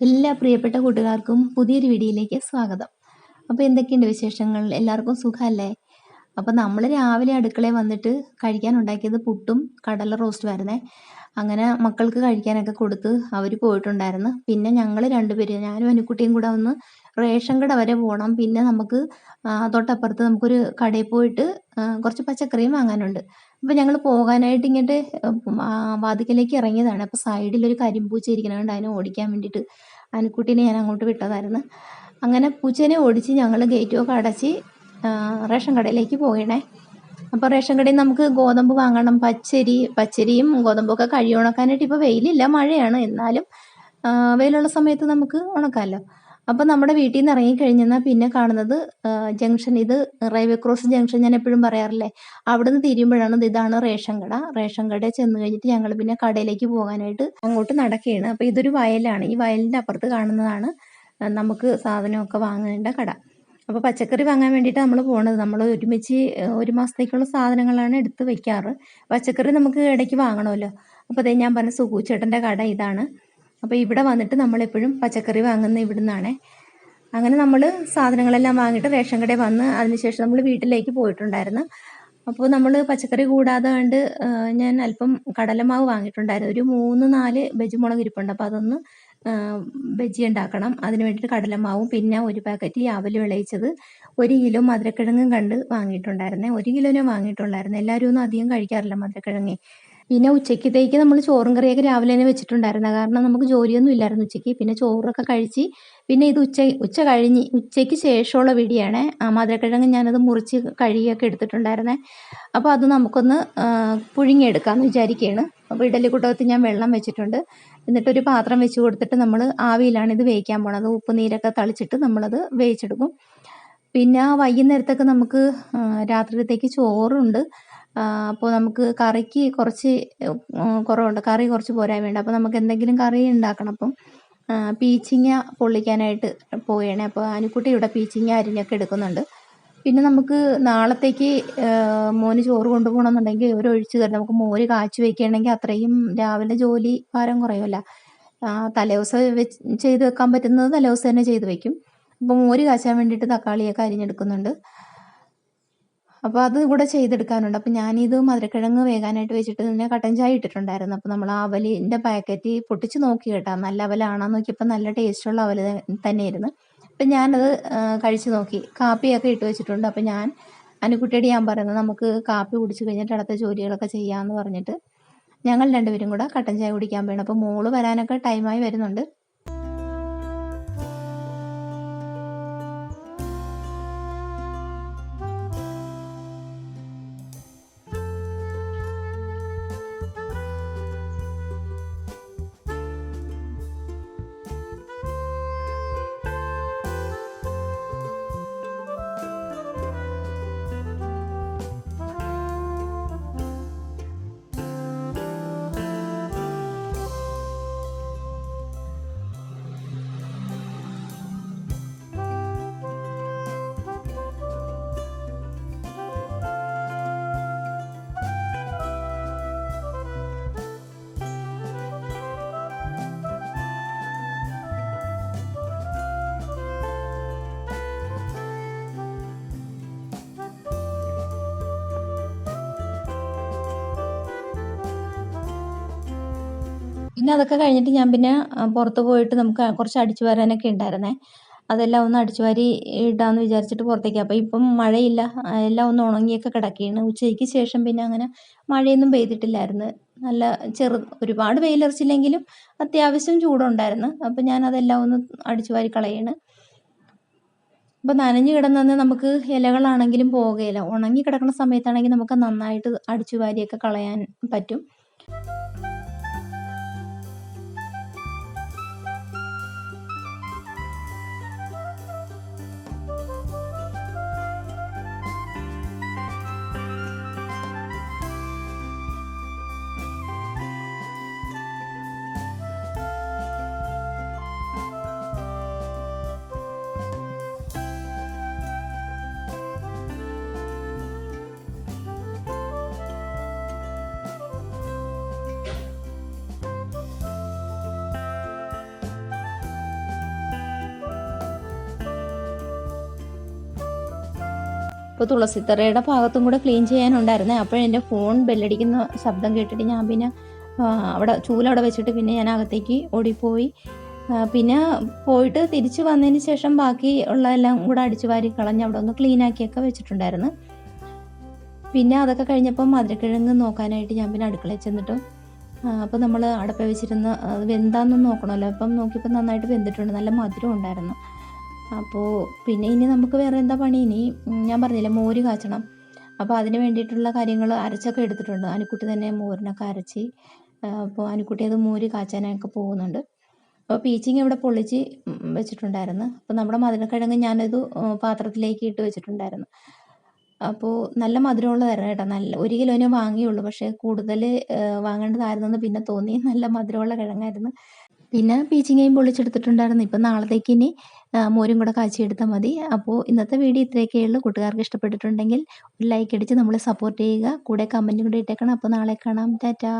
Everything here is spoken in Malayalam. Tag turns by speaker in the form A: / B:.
A: എല്ലാ പ്രിയപ്പെട്ട കൂട്ടുകാർക്കും പുതിയൊരു വീഡിയോയിലേക്ക് സ്വാഗതം. അപ്പോൾ എന്തൊക്കെയുണ്ട് വിശേഷങ്ങൾ? എല്ലാവർക്കും സുഖമല്ലേ? അപ്പോൾ നമ്മൾ രാവിലെ അടുക്കളയിൽ വന്നിട്ട് കഴിക്കാൻ ഉണ്ടാക്കിയത് പുട്ടും കടല റോസ്റ്റുമായിരുന്നേ. അങ്ങനെ മക്കൾക്ക് കഴിക്കാനൊക്കെ കൊടുത്ത് അവർ പോയിട്ടുണ്ടായിരുന്നു. പിന്നെ ഞങ്ങൾ രണ്ടുപേരും ഞാനും അനുക്കുട്ടിയും കൂടെ ഒന്ന് റേഷൻ കട വരെ പോകണം. പിന്നെ നമുക്ക് തൊട്ടപ്പുറത്ത് നമുക്കൊരു കടയിൽ പോയിട്ട് കുറച്ച് പച്ചക്കറിയും വാങ്ങാനുണ്ട്. അപ്പോൾ ഞങ്ങൾ പോകാനായിട്ട് ഇങ്ങോട്ട് വാതിക്കലേക്ക് ഇറങ്ങിയതാണ്. അപ്പോൾ സൈഡിലൊരു കരിമ്പൂച്ച ഇരിക്കുന്നത് കൊണ്ട് അതിനെ ഓടിക്കാൻ വേണ്ടിയിട്ട് അനുക്കുട്ടീനെ ഞാൻ അങ്ങോട്ട് വിട്ടതായിരുന്നു. അങ്ങനെ പൂച്ചേനെ ഓടിച്ച് ഞങ്ങൾ ഗേറ്റുമൊക്കെ അടച്ച് റേഷൻ കടയിലേക്ക് പോകണേ. അപ്പോൾ റേഷൻ കടയിൽ നമുക്ക് ഗോതമ്പ് വാങ്ങണം. പച്ചരിയും ഗോതമ്പൊക്കെ കഴുകി ഉണക്കാനായിട്ട് ഇപ്പോൾ വെയിലില്ല, മഴയാണ്. എന്നാലും വെയിലുള്ള സമയത്ത് നമുക്ക് ഉണക്കാമല്ലോ. അപ്പോൾ നമ്മുടെ വീട്ടിൽ നിന്ന് ഇറങ്ങിക്കഴിഞ്ഞാൽ പിന്നെ കാണുന്നത് ജംഗ്ഷൻ. ഇത് റെയിൽവേ ക്രോസ് ജംഗ്ഷൻ ഞാൻ എപ്പോഴും പറയാറില്ലേ, അവിടുന്ന് തിരിയുമ്പോഴാണ് ഇതാണ് റേഷൻ കട. റേഷൻ കടയിൽ ചെന്ന് കഴിഞ്ഞിട്ട് ഞങ്ങൾ പിന്നെ കടയിലേക്ക് പോകാനായിട്ട് അങ്ങോട്ട് നടക്കുകയാണ്. അപ്പോൾ ഇതൊരു വയലാണ്. ഈ വയലിൻ്റെ അപ്പുറത്ത് കാണുന്നതാണ് നമുക്ക് സാധനമൊക്കെ വാങ്ങേണ്ട കട. അപ്പോൾ പച്ചക്കറി വാങ്ങാൻ വേണ്ടിയിട്ട് നമ്മൾ പോണത്. നമ്മൾ ഒരുമിച്ച് ഒരു മാസത്തേക്കുള്ള സാധനങ്ങളാണ് എടുത്ത് വെക്കാറ്. പച്ചക്കറി നമുക്ക് ഇടയ്ക്ക് വാങ്ങണമല്ലോ. അപ്പോൾ അതേ ഞാൻ പറഞ്ഞ സുഖുച്ചേട്ടൻ്റെ കട ഇതാണ്. അപ്പോൾ ഇവിടെ വന്നിട്ട് നമ്മളെപ്പോഴും പച്ചക്കറി വാങ്ങുന്ന ഇവിടുന്നാണ്. അങ്ങനെ നമ്മൾ സാധനങ്ങളെല്ലാം വാങ്ങിയിട്ട് റേഷൻ കടയിൽ വന്ന് അതിനുശേഷം നമ്മൾ വീട്ടിലേക്ക് പോയിട്ടുണ്ടായിരുന്നു. അപ്പോൾ നമ്മൾ പച്ചക്കറി കൂടാതെ കണ്ട് ഞാൻ അല്പം കടലമാവ് വാങ്ങിയിട്ടുണ്ടായിരുന്നു. ഒരു 3-4 ബജി മുളക് ഇരിപ്പുണ്ട്. അപ്പോൾ അതൊന്ന് ബജി ഉണ്ടാക്കണം. അതിന് വേണ്ടിയിട്ട് കടലമാവും പിന്നെ ഒരു പാക്കറ്റ് അവൽ വിളയിച്ചത്, 1 കിലോ മധുരക്കിഴങ്ങും കണ്ട് വാങ്ങിയിട്ടുണ്ടായിരുന്നേ. 1 കിലോനെ വാങ്ങിയിട്ടുണ്ടായിരുന്നു. എല്ലാവരും ഒന്നും അധികം കഴിക്കാറില്ല മധുരക്കിഴങ്ങ്. പിന്നെ ഉച്ചയ്ക്കത്തേക്ക് നമ്മൾ ചോറും കറിയൊക്കെ രാവിലെ തന്നെ വെച്ചിട്ടുണ്ടായിരുന്നു. കാരണം നമുക്ക് ജോലിയൊന്നും ഇല്ലായിരുന്നു ഉച്ചയ്ക്ക്. പിന്നെ ചോറൊക്കെ കഴിച്ച് പിന്നെ ഇത് ഉച്ച കഴിഞ്ഞ് ഉച്ചയ്ക്ക് ശേഷമുള്ള വീഡിയോയാണ്. മധുരക്കിഴങ്ങ് ഞാനത് മുറിച്ച് കഴുകിയൊക്കെ എടുത്തിട്ടുണ്ടായിരുന്നേ. അപ്പോൾ അത് നമുക്കൊന്ന് പുഴുങ്ങിയെടുക്കാമെന്ന് വിചാരിക്കുകയാണ്. അപ്പോൾ ഇഡലിക്കുട്ടകത്ത് ഞാൻ വെള്ളം വെച്ചിട്ടുണ്ട്. എന്നിട്ടൊരു പാത്രം വെച്ച് കൊടുത്തിട്ട് നമ്മൾ ആവിയിലാണ് ഇത് വേവിക്കാൻ പോണത്. ഉപ്പ് നീരൊക്കെ തളിച്ചിട്ട് നമ്മളത് വേവിച്ചെടുക്കും. പിന്നെ വൈകുന്നേരത്തൊക്കെ നമുക്ക് രാത്രിയിലത്തേക്ക് ചോറുണ്ട്. അപ്പോൾ നമുക്ക് കറിക്ക് കുറച്ച് കുറവുണ്ട്. കറി കുറച്ച് പോരാൻ വേണ്ട. അപ്പോൾ നമുക്ക് എന്തെങ്കിലും കറി ഉണ്ടാക്കണം. അപ്പം പീച്ചിങ്ങ പൊള്ളിക്കാനായിട്ട് പോവുകയാണ്. അപ്പോൾ അനുക്കുട്ടി ഇവിടെ പീച്ചിങ്ങ അരിഞ്ഞൊക്കെ എടുക്കുന്നുണ്ട്. പിന്നെ നമുക്ക് നാളത്തേക്ക് മോന് ചോറ് കൊണ്ടുപോകണമെന്നുണ്ടെങ്കിൽ ഒരു ഒഴിച്ച് കറി നമുക്ക് മോര് കാച്ചി വയ്ക്കുകയാണെങ്കിൽ അത്രയും രാവിലെ ജോലി ഭാരം കുറയുമല്ലോ. തലേദിവസം ചെയ്ത് വെക്കാൻ പറ്റുന്നത് തലേദിവസം തന്നെ ചെയ്ത് വയ്ക്കും. അപ്പോൾ മോര് കാച്ചാൻ വേണ്ടിയിട്ട് തക്കാളിയൊക്കെ അരിഞ്ഞെടുക്കുന്നുണ്ട്. അപ്പോൾ അത് കൂടെ ചെയ്തെടുക്കാനുണ്ട്. അപ്പോൾ ഞാനിത് മധുരക്കിഴങ്ങ് വേകാനായിട്ട് വെച്ചിട്ട് തന്നെ കട്ടൻ ചായ ഇട്ടിട്ടുണ്ടായിരുന്നു. അപ്പോൾ നമ്മൾ ആ അവലിൻ്റെ പാക്കറ്റ് പൊട്ടിച്ച് നോക്കി കേട്ടോ, നല്ല അവലാണെന്ന് നോക്കിയപ്പോൾ നല്ല ടേസ്റ്റുള്ള അവൽ തന്നെയായിരുന്നു. അപ്പം ഞാനത് കഴിച്ച് നോക്കി. കാപ്പിയൊക്കെ ഇട്ട് വെച്ചിട്ടുണ്ട്. അപ്പോൾ ഞാൻ അനുക്കുട്ടിയോട് ഞാൻ പറയുന്നത് നമുക്ക് കാപ്പി കുടിച്ച് കഴിഞ്ഞിട്ട് അടുത്ത ജോലികളൊക്കെ ചെയ്യാമെന്ന് പറഞ്ഞിട്ട് ഞങ്ങൾ രണ്ടുപേരും കൂടെ കട്ടൻ ചായ കുടിക്കാൻ വേണം. അപ്പോൾ മോള് വരാനൊക്കെ ടൈമായി വരുന്നുണ്ട്. പിന്നെ അതൊക്കെ കഴിഞ്ഞിട്ട് ഞാൻ പിന്നെ പുറത്ത് പോയിട്ട് നമുക്ക് കുറച്ച് അടിച്ചു വാരാനൊക്കെ ഉണ്ടായിരുന്നേ. അതെല്ലാം ഒന്ന് അടിച്ചു വാരി ഇടാമെന്ന് വിചാരിച്ചിട്ട് പുറത്തേക്ക്. അപ്പോൾ ഇപ്പം മഴയില്ല, എല്ലാം ഒന്ന് ഉണങ്ങിയൊക്കെ കിടക്കുകയാണ്. ഉച്ചയ്ക്ക് ശേഷം പിന്നെ അങ്ങനെ മഴയൊന്നും പെയ്തിട്ടില്ലായിരുന്നു. നല്ല ഒരുപാട് വെയിലറച്ചില്ലെങ്കിലും അത്യാവശ്യം ചൂടുണ്ടായിരുന്നു. അപ്പോൾ ഞാനതെല്ലാം ഒന്ന് അടിച്ചു വാരി കളയാണ്. അപ്പോൾ നനഞ്ഞു കിടന്നത് നമുക്ക് ഇലകളാണെങ്കിലും പോകുകയില്ല. ഉണങ്ങി കിടക്കുന്ന സമയത്താണെങ്കിൽ നമുക്ക് നന്നായിട്ട് അടിച്ചു വാരിയൊക്കെ കളയാൻ പറ്റും. അപ്പോൾ തുളസിത്തറയുടെ ഭാഗത്തും കൂടെ ക്ലീൻ ചെയ്യാനുണ്ടായിരുന്നേ. അപ്പോൾ എൻ്റെ ഫോൺ ബെല്ലടിക്കുന്ന ശബ്ദം കേട്ടിട്ട് ഞാൻ പിന്നെ അവിടെ ചൂലവിടെ വെച്ചിട്ട് പിന്നെ ഞാൻ അകത്തേക്ക് ഓടിപ്പോയി. പിന്നെ പോയിട്ട് തിരിച്ച് വന്നതിന് ശേഷം ബാക്കി ഉള്ളതെല്ലാം കൂടെ അടിച്ചു വാരി കളഞ്ഞ് അവിടെ ഒന്ന് ക്ലീനാക്കിയൊക്കെ വെച്ചിട്ടുണ്ടായിരുന്നു. പിന്നെ അതൊക്കെ കഴിഞ്ഞപ്പം മധുരക്കിഴങ്ങ് നോക്കാനായിട്ട് ഞാൻ പിന്നെ അടുക്കളയിൽ ചെന്നിട്ട് അപ്പോൾ നമ്മൾ അടപ്പ വെച്ചിരുന്ന് അത് വെന്താന്നൊന്ന് നോക്കണമല്ലോ. അപ്പം നോക്കിയപ്പോൾ നന്നായിട്ട് വെന്തിട്ടുണ്ട്, നല്ല മധുരം ഉണ്ടായിരുന്നു. അപ്പോൾ പിന്നെ ഇനി നമുക്ക് വേറെ എന്താ പണി, ഇനി ഞാൻ പറഞ്ഞില്ലേ മോര് കാച്ചണം. അപ്പോൾ അതിന് വേണ്ടിയിട്ടുള്ള കാര്യങ്ങൾ അരച്ചൊക്കെ എടുത്തിട്ടുണ്ട്. അനുക്കുട്ടി തന്നെ മോരിനൊക്കെ അരച്ച്, അപ്പോൾ അനുക്കുട്ടി അത് മോര് കാച്ചാനൊക്കെ പോകുന്നുണ്ട്. അപ്പോൾ പീച്ചിങ് ഇവിടെ പൊള്ളിച്ച് വെച്ചിട്ടുണ്ടായിരുന്നു. അപ്പോൾ നമ്മുടെ മധുരക്കിഴങ്ങ് ഞാനത് പാത്രത്തിലേക്ക് ഇട്ട് വെച്ചിട്ടുണ്ടായിരുന്നു. അപ്പോൾ നല്ല മധുരമുള്ളതായിരുന്നു കേട്ടോ. നല്ല 1 കിലോനെ വാങ്ങിയുള്ളൂ, പക്ഷേ കൂടുതൽ വാങ്ങേണ്ടതായിരുന്നെന്ന് പിന്നെ തോന്നി. നല്ല മധുരമുള്ള കിഴങ്ങായിരുന്നു. പിന്നെ പീച്ചിങ്ങയും പൊള്ളിച്ചെടുത്തിട്ടുണ്ടായിരുന്നു. ഇപ്പം നാളത്തേക്ക് ഇനി മോരും കൂടെ കാച്ചിയെടുത്താൽ മതി. അപ്പോൾ ഇന്നത്തെ വീഡിയോ ഇത്രയൊക്കെ ഉള്ളൂ. കൂട്ടുകാർക്ക് ഇഷ്ടപ്പെട്ടിട്ടുണ്ടെങ്കിൽ ഒരു ലൈക്ക് അടിച്ച് നമ്മളെ സപ്പോർട്ട് ചെയ്യുക. കൂടെ കമൻറ്റും കൂടെ ഇട്ടേക്കണം. അപ്പോൾ നാളെ കാണാം. ടാറ്റാ.